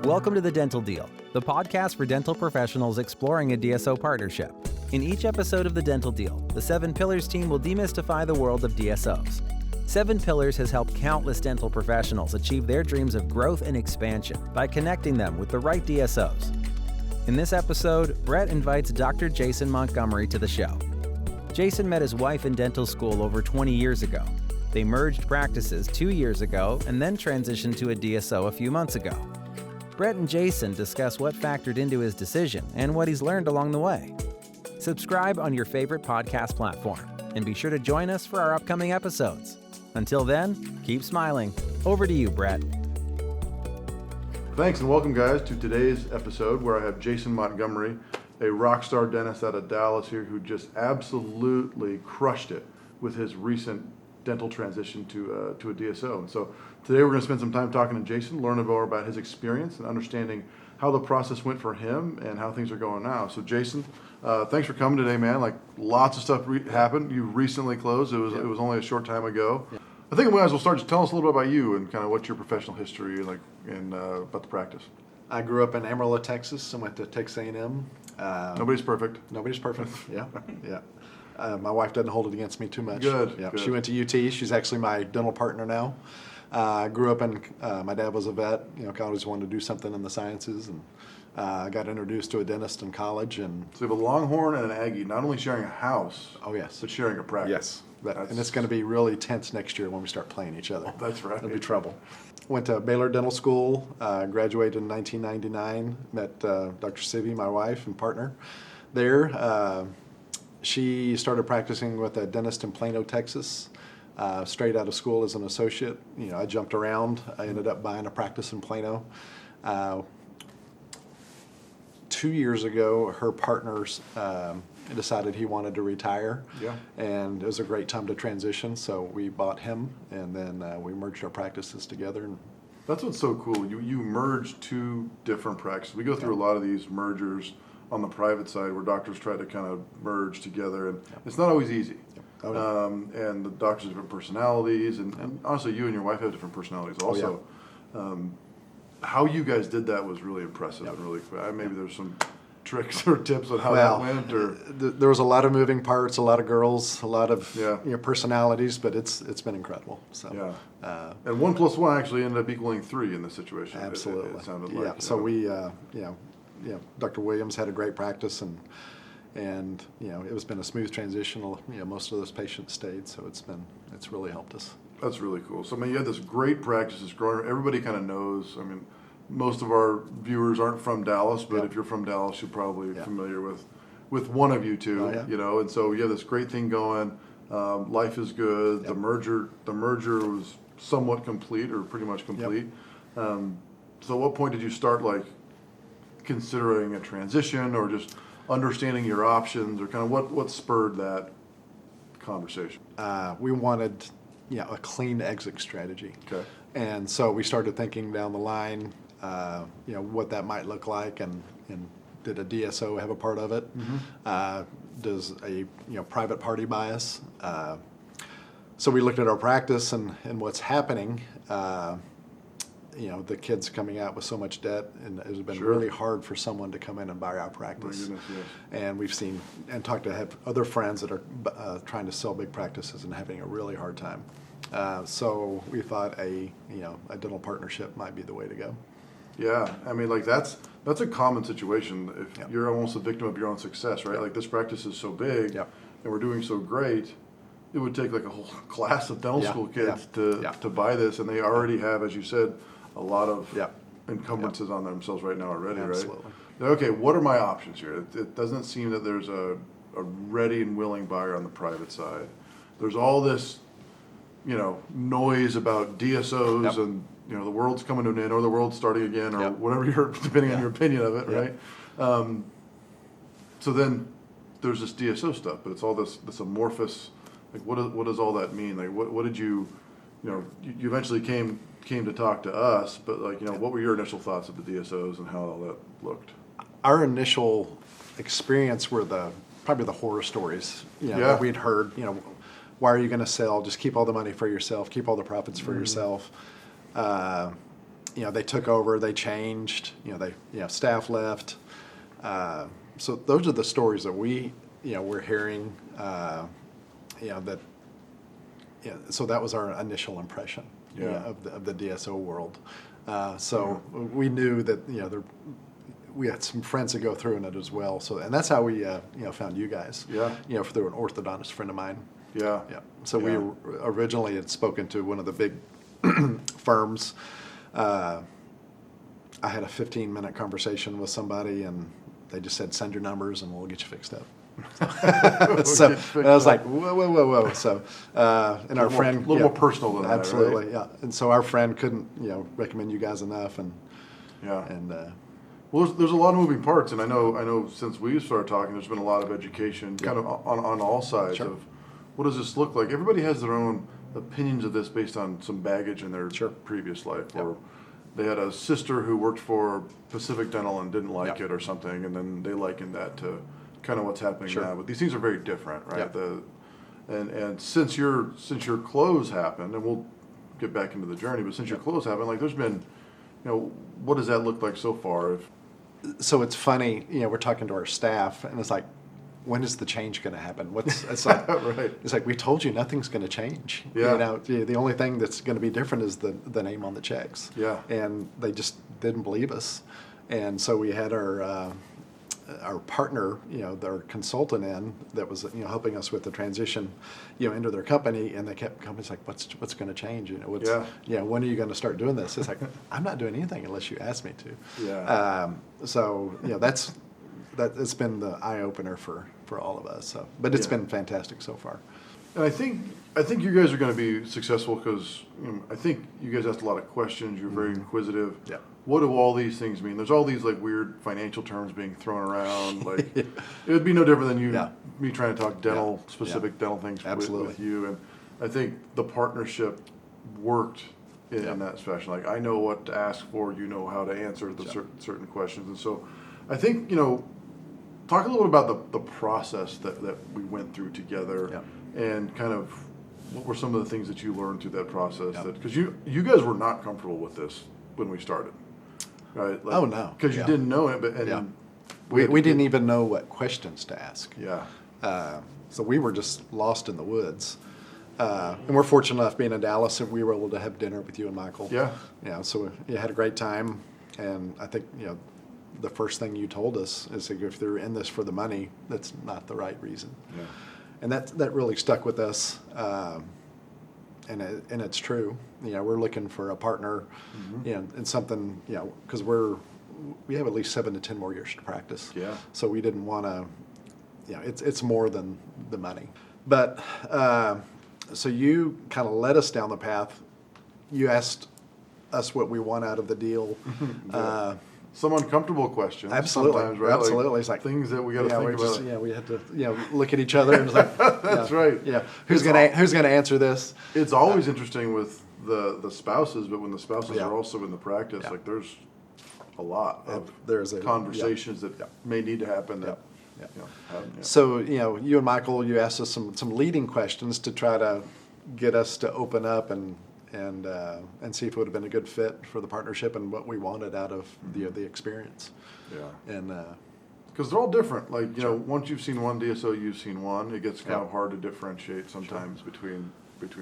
Welcome to The Dental Deal, the podcast for dental professionals exploring a DSO partnership. In each episode of The Dental Deal, the 7 Pillars team will demystify the world of DSOs. 7 Pillars has helped countless dental professionals achieve their dreams of growth and expansion by connecting them with the right DSOs. In this episode, Brett invites Dr. Jason Montgomery to the show. Jason met his wife in dental school over 20 years ago. They merged practices 2 years ago and then transitioned to a DSO a few months ago. Brett and Jason discuss what factored into his decision and what he's learned along the way. Subscribe on your favorite podcast platform and be sure to join us for our upcoming episodes. Until then, keep smiling. Over to you, Brett. Thanks and welcome, guys, to today's episode where I have Jason Montgomery, a rock star dentist out of Dallas here who just absolutely crushed it with his recent dental transition to a DSO. And so today we're going to spend some time talking to Jason, learning more about his experience and understanding how the process went for him and how things are going now. So Jason, thanks for coming today, man. Like, lots of stuff happened. You recently closed. It was only a short time ago. Yeah. I think we might as well start. Just tell us a little bit about you and kind of what's your professional history like and about the practice. I grew up in Amarillo, Texas, and went to Texas A&M. Nobody's perfect. Nobody's perfect. Yeah, yeah. My wife doesn't hold it against me too much. Good. Yeah. Good. She went to UT. She's actually my dental partner now. I grew up in. My dad was a vet. You know, always wanted to do something in the sciences, and I got introduced to a dentist in college. And so you have a Longhorn and an Aggie, not only sharing a house. Oh yes. But sharing a practice. Yes. And it's going to be really tense next year when we start playing each other. Oh, that's right. It'll be trouble. Went to Baylor Dental School, graduated in 1999, met Dr. Sivy, my wife and partner there. She started practicing with a dentist in Plano, Texas, straight out of school as an associate. You know, I jumped around. I ended up buying a practice in Plano. 2 years ago, her partners decided he wanted to retire. Yeah. And it was a great time to transition, so we bought him, and then we merged our practices together. And that's what's so cool. You merged 2 different practices. We go through a lot of these mergers on the private side where doctors try to kind of merge together, and it's not always easy. Oh, yeah. And the doctors have different personalities, and honestly, you and your wife have different personalities also. Oh, yeah. How you guys did that was really impressive and really quick. Maybe there's some tricks or tips on how that went, or there was a lot of moving parts, a lot of girls, a lot of personalities, but it's been incredible. So and 1 + 1 actually ended up equaling 3 in this situation. Absolutely, it sounded like. Yeah. So we, Dr. Williams had a great practice, and it's been a smooth transition. Most of those patients stayed, so it's really helped us. That's really cool. So, I mean, you had this great practice, this growing. Everybody kind of knows. I mean, most of our viewers aren't from Dallas, but if you're from Dallas, you're probably familiar with one of you two. You know, and so you have this great thing going. Life is good. The merger was somewhat complete, or pretty much complete. So, at what point did you start considering a transition, or just understanding your options, or kind of what spurred that conversation? We wanted a clean exit strategy. Okay. And so we started thinking down the line, what that might look like, and did a DSO have a part of it? Mm-hmm. Does a private party bias? So we looked at our practice and what's happening. The kids coming out with so much debt, and it has been really hard for someone to come in and buy our practice. My goodness, yes. And we've seen and talked to other friends that are trying to sell big practices and having a really hard time. So we thought a dental partnership might be the way to go. Yeah, I mean, that's a common situation. If you're almost a victim of your own success, right? Like, this practice is so big, and we're doing so great. It would take like a whole class of dental school kids to buy this, and they already have, as you said, a lot of encumbrances on themselves right now already, Absolutely. Right? Okay, what are my options here? It doesn't seem that there's a ready and willing buyer on the private side. There's all this, noise about DSOs and, the world's coming to an end, or the world's starting again, or whatever depending on your opinion of it, right? So then there's this DSO stuff, but it's all this amorphous. Like, what does all that mean? Like, what did you you eventually came to talk to us, but what were your initial thoughts of the DSOs and how all that looked? Our initial experience were probably the horror stories that we'd heard. Why are you going to sell? Just keep all the money for yourself. Keep all the profits for yourself. they took over, they changed, staff left. So those are the stories that we're hearing, that, so that was our initial impression of the DSO world. So we knew that, we had some friends that go through in it as well. So, and that's how we, found you guys. Yeah. Through an orthodontist friend of mine. Yeah. Yeah. So we originally had spoken to one of the big firms. I had a 15-minute conversation with somebody, and they just said, "Send your numbers, and we'll get you fixed up." So I was like, whoa. So, and our friend, a little more personal than that, absolutely, right? yeah. And so our friend couldn't, recommend you guys enough, and well, there's a lot of moving parts, and I know since we started talking, there's been a lot of education, kind of on all sides of what does this look like. Everybody has their own opinions of this based on some baggage in their previous life, or they had a sister who worked for Pacific Dental and didn't like it or something, and then they likened that to kind of what's happening now. But these things are very different, right? And since your close happened, and we'll get back into the journey, but since your close happened, like there's been, what does that look like so far? So it's funny, we're talking to our staff, and it's like, when is the change going to happen? It's like, It's like, we told you nothing's going to change. Yeah. The only thing that's going to be different is the name on the checks. Yeah. And they just didn't believe us. And so we had our partner, their consultant that was, helping us with the transition, into their company, and they kept coming. It's like, what's going to change? When are you going to start doing this? It's like, I'm not doing anything unless you ask me to. Yeah. So it's been the eye opener for all of us. So, but it's been fantastic so far. And I think you guys are going to be successful because I think you guys asked a lot of questions. You're very inquisitive. Yeah. What do all these things mean? There's all these like weird financial terms being thrown around. Like it would be no different than me trying to talk specific dental things with you. And I think the partnership worked in that fashion. Like I know what to ask for. You know how to answer the certain questions. And so I think talk a little bit about the process that we went through together, and kind of what were some of the things that you learned through that process. Because you guys were not comfortable with this when we started, right? Like, oh no, because you didn't know it, but we didn't even know what questions to ask. Yeah. So we were just lost in the woods. And we're fortunate enough being in Dallas that we were able to have dinner with you and Michael. Yeah. So we had a great time, and I think the first thing you told us is that if they're in this for the money, that's not the right reason. Yeah. And that really stuck with us, and it's true. We're looking for a partner, in something, because we have at least 7 to 10 more years to practice. Yeah. So we didn't want to, it's more than the money. But so you kind of led us down the path. You asked us what we want out of the deal. Some uncomfortable questions. Absolutely, sometimes, right? absolutely. Like it's like things that we got to think about. We had to, look at each other and it's like, That's right. Yeah, who's gonna answer this? It's always interesting with the spouses, but when the spouses are also in the practice, like there's a lot of conversations that may need to happen. So you and Michael, you asked us some leading questions to try to get us to open up and see if it would have been a good fit for the partnership and what we wanted out of the experience. Yeah. And because they're all different. Like once you've seen one DSO, you've seen one. It gets kind of hard to differentiate sometimes between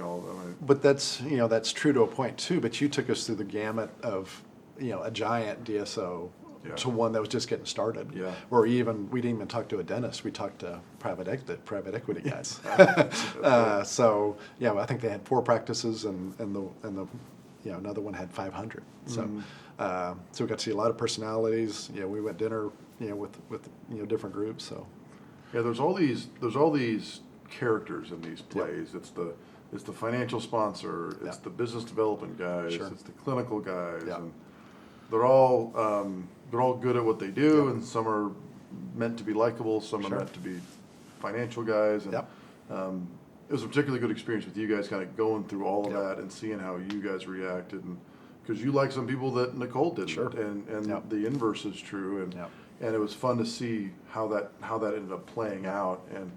all of them. But that's that's true to a point too. But you took us through the gamut of a giant DSO to one that was just getting started. Yeah. Or we didn't even talk to a dentist. We talked to private equity guys. So I think they had 4 practices and the another one had 500. So so we got to see a lot of personalities. We went dinner with different groups. So there's all these characters in these plays. It's the financial sponsor. It's the business development guys. It's the clinical guys. And they're all good at what they do, and some are meant to be likable, some are meant to be financial guys. And it was a particularly good experience with you guys kind of going through all of that and seeing how you guys reacted, and because you like some people that Nicole didn't, and the inverse is true, and it was fun to see how that ended up playing out, and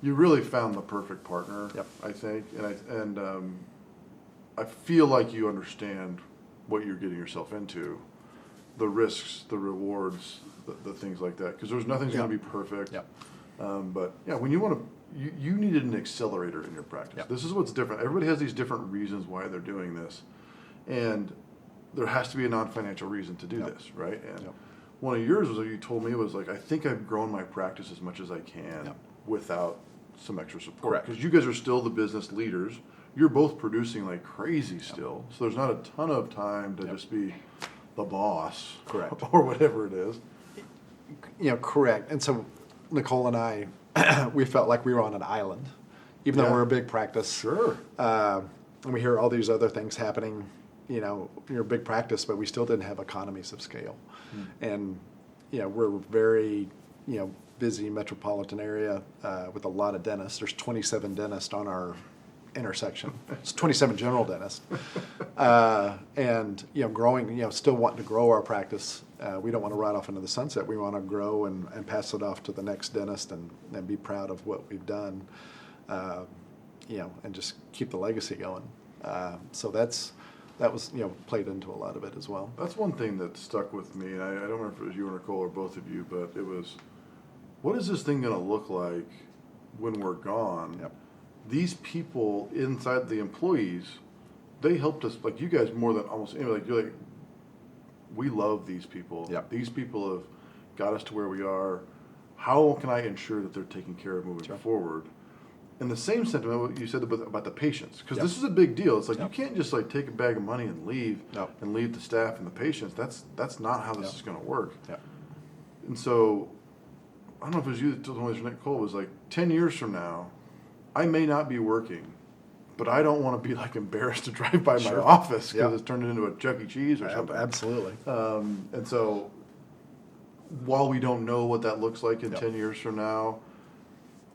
you really found the perfect partner, I think, and I feel like you understand what you're getting yourself into, the risks, the rewards, the things like that. Because there's nothing's going to be perfect. Yep. But yeah, when you want to, you needed an accelerator in your practice. Yep. This is what's different. Everybody has these different reasons why they're doing this, and there has to be a non-financial reason to do Yep. this, right? And Yep. one of yours was you told me was like, I think I've grown my practice as much as I can Yep. without some extra support. Correct. Because you guys are still the business leaders. You're both producing like crazy still, so there's not a ton of time to Yep. just be the boss, Correct. or whatever it is. Correct. And so Nicole and I, we felt like we were on an island, even though Yeah. we're a big practice. Sure. And we hear all these other things happening, you're a big practice, but we still didn't have economies of scale. And, we're very, busy metropolitan area with a lot of dentists. There's 27 dentists on our intersection. It's 27 general dentists. And, growing, still wanting to grow our practice. We don't want to ride off into the sunset. We want to grow and pass it off to the next dentist and be proud of what we've done, and just keep the legacy going. So that was, played into a lot of it as well. That's one thing that stuck with me, and I don't remember if it was you or Nicole or both of you, but it was, what is this thing going to look like when we're gone? Yep. These people inside, the employees, they helped us, like you guys more than almost anybody, like you're like, we love these people. Yep. These people have got us to where we are. How can I ensure that they're taken care of moving forward? And the same sentiment what you said about the patients, because Yep. this is a big deal. It's like Yep. you can't just like take a bag of money and leave, Nope. and leave the staff and the patients. That's not how this Yep. is going to work. Yeah. And so, I don't know if it was you that told me this, Nicole, was like 10 years from now, I may not be working, but I don't want to be like embarrassed to drive by my Sure. office because Yeah. it's turned into a Chuck E. Cheese or something. Absolutely. And so, while we don't know what that looks like in Yep. 10 years from now,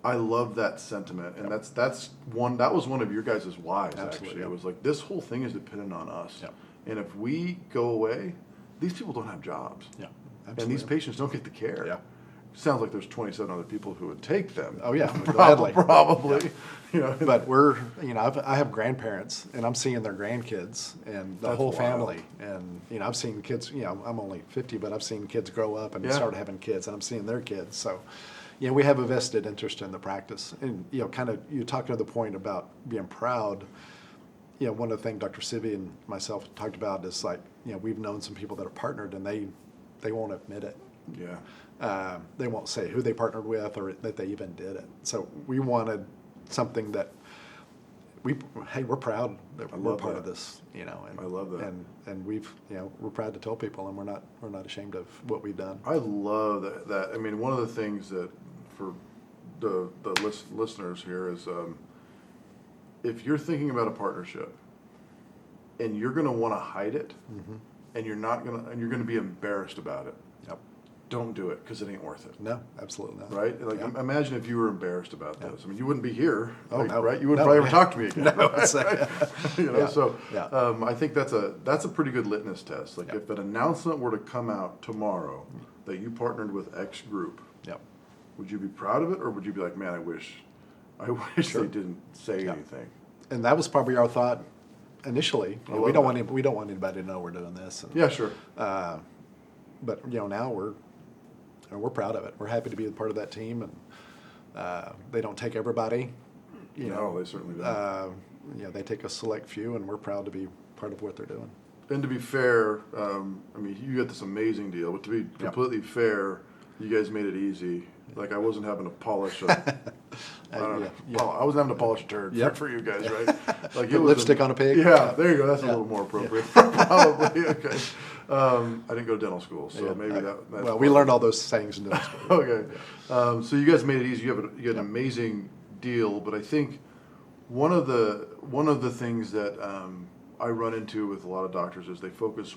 I love that sentiment, and that was one of your guys' whys. Absolutely, Actually, yep. it was like this whole thing is dependent on us, Yep. and if we go away, these people don't have jobs, Yeah. and Absolutely. these patients don't get the care. Yeah. Sounds like there's 27 other people who would take them. Oh, yeah, gladly. Probably. You know, But I have grandparents, and I'm seeing their grandkids and the That's whole wild. family. And, I've seen kids, I'm only 50, but I've seen kids grow up and Yeah. start having kids, and I'm seeing their kids. So, we have a vested interest in the practice. And, kind of, you talked to the point about being proud. One of the things Dr. Civi and myself talked about is like, we've known some people that are partnered, and they won't admit it. yeah. They won't say who they partnered with or that they even did it. So we wanted something that we're proud that we're love part that. of this, And I love that. And we've, we're proud to tell people, and we're not ashamed of what we've done. I love that. I mean, one of the things that for the listeners here is, if you're thinking about a partnership and you're going to want to hide it, and you're going to be embarrassed about it, Yep. don't do it because it ain't worth it. No, absolutely not. Right? Like, Yep. imagine if you were embarrassed about this. I mean, you wouldn't be here, Oh, like, no. right? You wouldn't No, probably ever yeah. talk to me again. No, right? it's You know, Yeah. so Yeah. I think that's a pretty good litmus test. Like, Yep. if an announcement were to come out tomorrow that you partnered with X group, Yep. would you be proud of it, or would you be like, man, I wish Sure. they didn't say Yeah. anything? And that was probably our thought initially. I we love don't that. want we don't want anybody to know we're doing this. And, Yeah, sure. But now we're proud of it. We're happy to be a part of that team, and they don't take everybody. No, they certainly don't. They take a select few, and we're proud to be part of what they're doing. And to be fair, I mean, you got this amazing deal, but to be completely fair, you guys made it easy. Like, I wasn't having to polish I wasn't having to polish a turd Yep. for you guys, right? Like, Put lipstick on a pig? Yeah, there you go. That's a Yeah. little more appropriate, probably. Okay. I didn't go to dental school, so Yeah. maybe that's Well, we learned all those things in dental school. Okay. So you guys made it easy. You had an amazing deal, but I think one of the things that I run into with a lot of doctors is they focus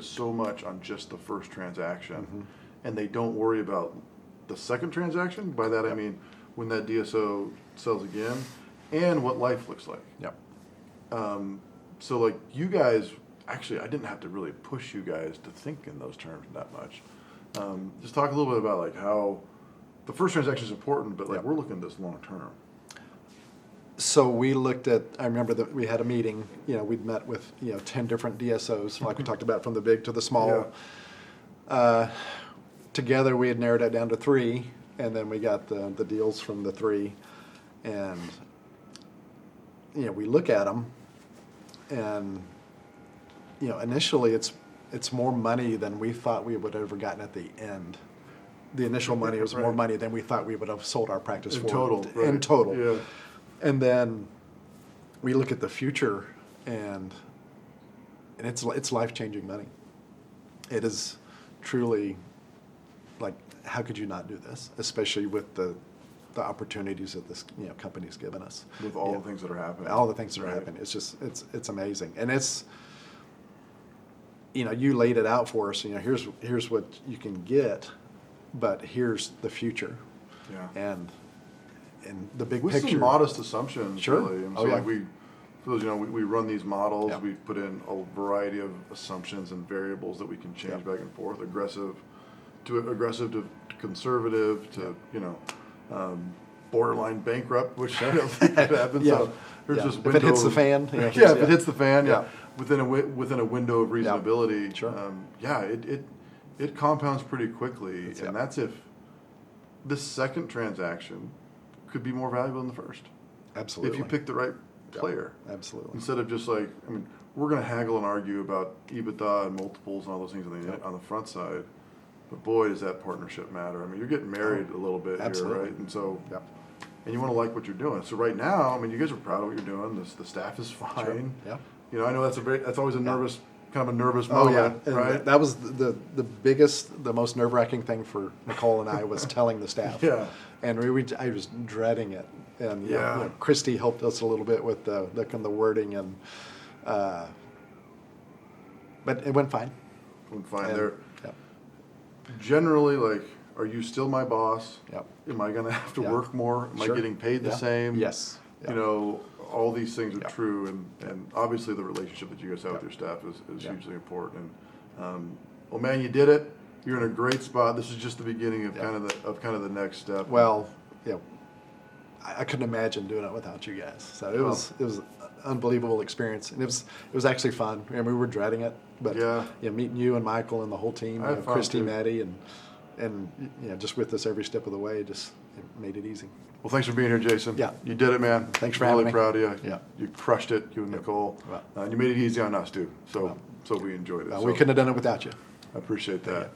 so much on just the first transaction, and they don't worry about the second transaction. By that I mean when that DSO sells again, and what life looks like. Yep. So like you guys, actually, I didn't have to really push you guys to think in those terms that much. Just talk a little bit about like how the first transaction is important, but like Yep. we're looking at this long term. So we looked at, I remember that we had a meeting, we'd met with, 10 different DSOs, like we talked about, from the big to the small. Together we had narrowed it down to 3, and then we got the deals from the 3. And, we look at them, and, initially it's more money than we thought we would have ever gotten at the end. The initial money was more money than we thought we would have sold our practice for. In total. Yeah. And then we look at the future, and it's life-changing money. It is truly, like, how could you not do this, especially with the opportunities that this company's given us. With all the things that are happening. All the things that are happening. It's just, it's amazing. And it's, you laid it out for us, here's what you can get, but here's the future. Yeah. And the big With picture. some modest assumptions, Sure. really. And Oh, so, yeah. like, for those, we run these models. Yeah. We put in a variety of assumptions and variables that we can change back and forth. Aggressive to conservative to, borderline bankrupt, which could happen. Yeah. So there's just If it hits the fan. if it hits the fan, within a window of reasonability. Sure. It compounds pretty quickly, Yeah. and that's if this second transaction could be more valuable than the first. Absolutely. If you pick the right player. Absolutely. Instead of just like, we're going to haggle and argue about EBITDA and multiples and all those things on the front side. But boy, does that partnership matter. You're getting married a little bit Absolutely. here, right? And so, Yep. and you want to like what you're doing. So right now, you guys are proud of what you're doing. The staff is fine. Sure. Yeah. I know that's always a nervous, kind of a nervous Oh moment, yeah, and right? that was the biggest, the most nerve-wracking thing for Nicole and I was telling the staff. Yeah. And I was dreading it, and Yeah. Christy helped us a little bit with the wording, and but it went fine. I'm fine And, there. Yep. Generally, like, are you still my boss? Yep. Am I going to have to Yeah. work more? Am Sure. I getting paid the Yeah. same? Yes. Yeah. All these things are Yeah. true, and obviously the relationship that you guys have with Yeah. your staff is Yeah. hugely important. And well, man, you did it. You're in a great spot. This is just the beginning of Yeah. kind of the next step. Well, I couldn't imagine doing it without you guys. So it was an unbelievable experience, and it was actually fun. We were dreading it, but meeting you and Michael and the whole team, I had fun, Christy, too. Maddie, and just with us every step of the way, it made it easy. Well, thanks for being here, Jason. Yeah. You did it, man. Thanks for really having me. proud of you. Yeah. You crushed it, you and Nicole. Well. And you made it easy on us, too. So we enjoyed it. We couldn't have done it without you. I appreciate that.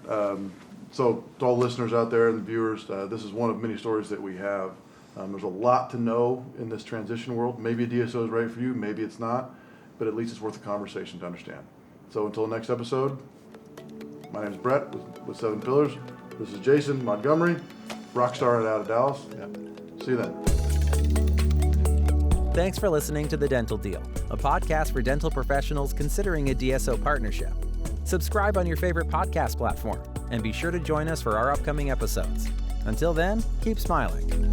So to all listeners out there and the viewers, this is one of many stories that we have. There's a lot to know in this transition world. Maybe a DSO is right for you, maybe it's not, but at least it's worth a conversation to understand. So until the next episode, my name is Brett with 7 Pillars. This is Jason Montgomery, rockstar out of Dallas. Yeah. See you then. Thanks for listening to The Dental Deal, a podcast for dental professionals considering a DSO partnership. Subscribe on your favorite podcast platform, and be sure to join us for our upcoming episodes. Until then, keep smiling.